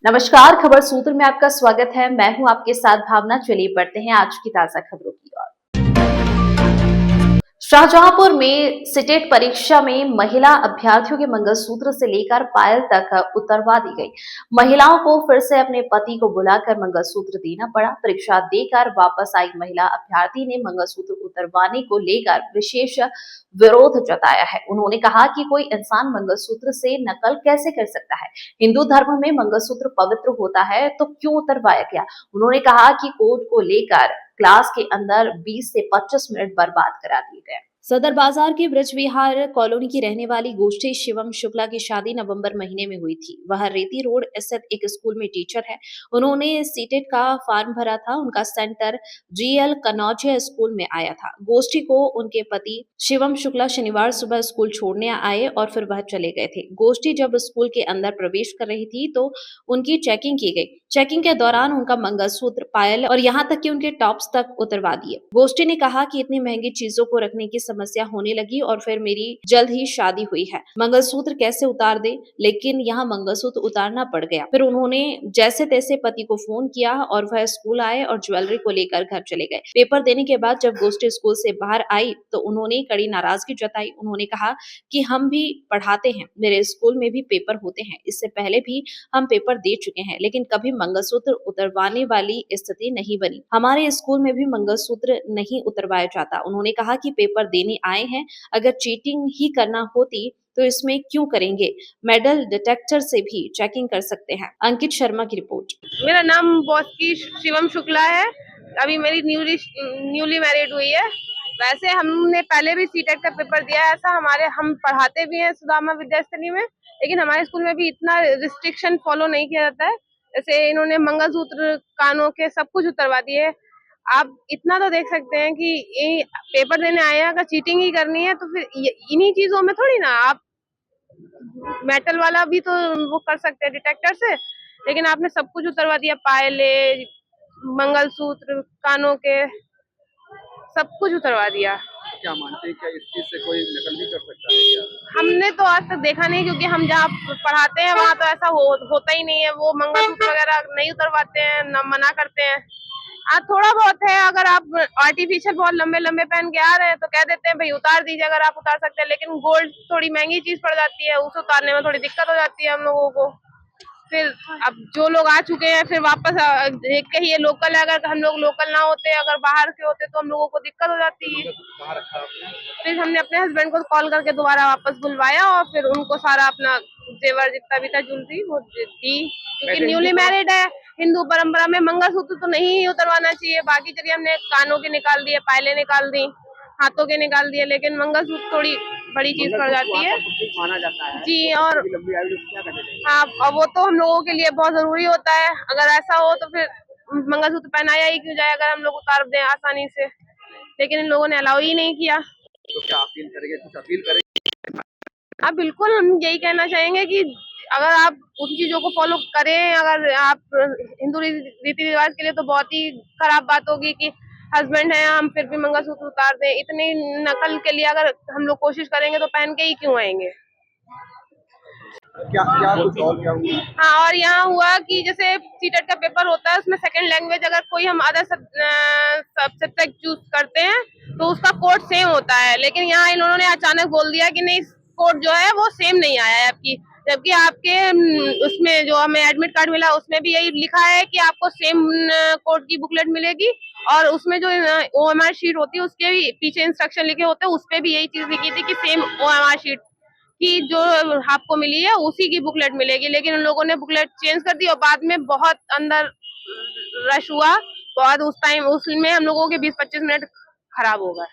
नमस्कार, खबर सूत्र में आपका स्वागत है। मैं हूं आपके साथ भावना। चलिए बढ़ते हैं आज की ताजा खबरों की ओर। शाहजहांपुर में सीटेट परीक्षा में महिला अभ्यर्थियों के मंगलसूत्र से लेकर पायल तक उतरवा दी गई। महिलाओं को फिर से अपने पति को बुलाकर मंगलसूत्र देना पड़ा। परीक्षा देकर वापस आई महिला अभ्यर्थी ने मंगलसूत्र उतरवाने को लेकर विशेष विरोध जताया है। उन्होंने कहा कि कोई इंसान मंगलसूत्र से नकल कैसे कर सकता है। हिंदू धर्म में मंगलसूत्र पवित्र होता है तो क्यों उतरवाया गया। उन्होंने कहा कि कोर्ट को लेकर क्लास के अंदर 20 से 25 मिनट बर्बाद करा दिए गए। सदर बाजार के ब्रज विहार कॉलोनी की रहने वाली गोष्ठी शिवम शुक्ला की शादी नवंबर महीने में हुई थी। वह रेती रोड स्थित एक स्कूल में टीचर है। उन्होंने सीटेट का फॉर्म भरा था। उनका सेंटर जीएल कनौजिया स्कूल में आया था। गोष्ठी को उनके पति शिवम शुक्ला शनिवार सुबह स्कूल छोड़ने आए और फिर वह चले गए थे। गोष्ठी जब स्कूल के अंदर प्रवेश कर रही थी तो उनकी चेकिंग की गई। चेकिंग के दौरान उनका मंगलसूत्र, पायल और यहाँ तक कि उनके टॉप्स तक उतरवा दिए। गोष्ठी ने कहा कि इतनी महंगी चीजों को रखने की समस्या होने लगी और फिर मेरी जल्द ही शादी हुई है। मंगलसूत्र कैसे उतार दे, लेकिन यहाँ मंगलसूत्र उतारना पड़ गया। फिर उन्होंने जैसे तैसे पति को फोन किया और वह स्कूल आए और ज्वेलरी को लेकर घर चले गए। पेपर देने के बाद जब गोष्ठी स्कूल से बाहर आई तो उन्होंने कड़ी नाराजगी जताई। उन्होंने कहा कि हम भी पढ़ाते हैं, मेरे स्कूल में भी पेपर होते हैं, इससे पहले भी हम पेपर दे चुके हैं, लेकिन कभी मंगलसूत्र उतरवाने वाली स्थिति नहीं बनी। हमारे स्कूल में भी मंगलसूत्र नहीं उतरवाया जाता। उन्होंने कहा कि पेपर देने आए हैं, अगर चीटिंग ही करना होती तो इसमें क्यों करेंगे। मेडल डिटेक्टर से भी चेकिंग कर सकते हैं। अंकित शर्मा की रिपोर्ट। मेरा नाम बॉस की शिवम शुक्ला है। अभी मेरी न्यूली मैरिड हुई है। वैसे हमने पहले भी सीटेट का पेपर दिया है। ऐसा हम पढ़ाते भी हैं सुदामा विद्यास्थली में, लेकिन हमारे स्कूल में भी इतना रिस्ट्रिक्शन फॉलो नहीं किया जाता है। जैसे इन्होंने मंगलसूत्र, कानों के सब कुछ उतरवा दिए। आप इतना तो देख सकते हैं कि ये पेपर देने आए हैं, अगर चीटिंग ही करनी है तो फिर इन्हीं चीजों में थोड़ी ना, आप मेटल वाला भी तो वो कर सकते हैं डिटेक्टर से, लेकिन आपने सब कुछ उतरवा दिया। पायले, मंगलसूत्र, कानों के सब कुछ उतरवा दिया। क्या मानते हैं, क्या इस चीज से कोई नकल भी कर सकता है क्या? हमने तो आज तक देखा नहीं, क्योंकि हम जहाँ पढ़ाते हैं वहाँ तो ऐसा होता ही नहीं है। वो मंगलसूत्र वगैरह नहीं उतरवाते हैं, न मना करते हैं। थोड़ा बहुत है, अगर आप आर्टिफिशियल बहुत लंबे लंबे पहन के आ रहे हैं तो कह देते हैं भाई उतार दीजिए अगर आप उतार सकते हैं, लेकिन गोल्ड थोड़ी महंगी चीज पड़ जाती है, उसे उतारने में थोड़ी दिक्कत हो जाती है हम लोगों को। फिर अब जो लोग आ चुके हैं फिर वापस देख के ही, ये लोकल है, अगर हम लोग लोकल ना होते, अगर बाहर के होते तो हम लोगों को दिक्कत हो जाती है। फिर हमने अपने हस्बैंड को कॉल करके दोबारा वापस बुलवाया और फिर उनको सारा अपना जेवर जितना भी था, ज्वेलरी, वो दी। क्योंकि न्यूली मैरिड है, हिंदू परंपरा में मंगलसूत्र तो नहीं उतरवाना चाहिए। बाकी चलिए हमने कानों के निकाल दिए, पायलें निकाल दी, हाथों के निकाल दिए, लेकिन मंगलसूत्र थोड़ी बड़ी चीज पड़ जाती है माना जाता है जी। और क्या हाँ, और वो तो हम लोगों के लिए बहुत जरूरी होता है। अगर ऐसा हो तो फिर मंगलसूत्र पहनाया ही क्यों जाए, अगर हम लोग उतार दें आसानी से, लेकिन इन लोगों ने अलाउ ही नहीं किया। तो क्या अपील करेंगे, कुछ अपील करेंगे? अब बिल्कुल हम यही कहना चाहेंगे कि अगर आप उन चीजों को फॉलो करें, अगर आप हिंदू रीति रिवाज के लिए तो बहुत ही खराब बात होगी कि हस्बैंड है हम फिर भी मंगलसूत्र उतार दें। इतनी नकल के लिए अगर हम लोग कोशिश करेंगे तो पहन के ही क्यों आएंगे। क्या क्या कुछ और क्या हुआ? हाँ, और यहाँ हुआ कि जैसे सीटेट का पेपर होता है, उसमें सेकंड लैंग्वेज अगर कोई हम अदर सब्जेक्ट चूज करते हैं तो उसका कोड सेम होता है, लेकिन यहाँ इन्होंने अचानक बोल दिया कि नहीं, कोड जो है वो सेम नहीं आया है आपकी, जबकि आपके उसमें जो हमें एडमिट कार्ड मिला उसमें भी यही लिखा है कि आपको सेम कोड की बुकलेट मिलेगी, और उसमें जो OMR शीट होती है उसके भी पीछे इंस्ट्रक्शन लिखे होते हैं, उसपे भी यही चीज लिखी थी कि सेम OMR शीट की जो आपको मिली है उसी की बुकलेट मिलेगी। लेकिन उन लोगों ने बुकलेट चेंज कर दी और बाद में बहुत अंदर रश हुआ, बहुत उस टाइम उसमें हम लोगों के 20-25 मिनट खराब हो गए।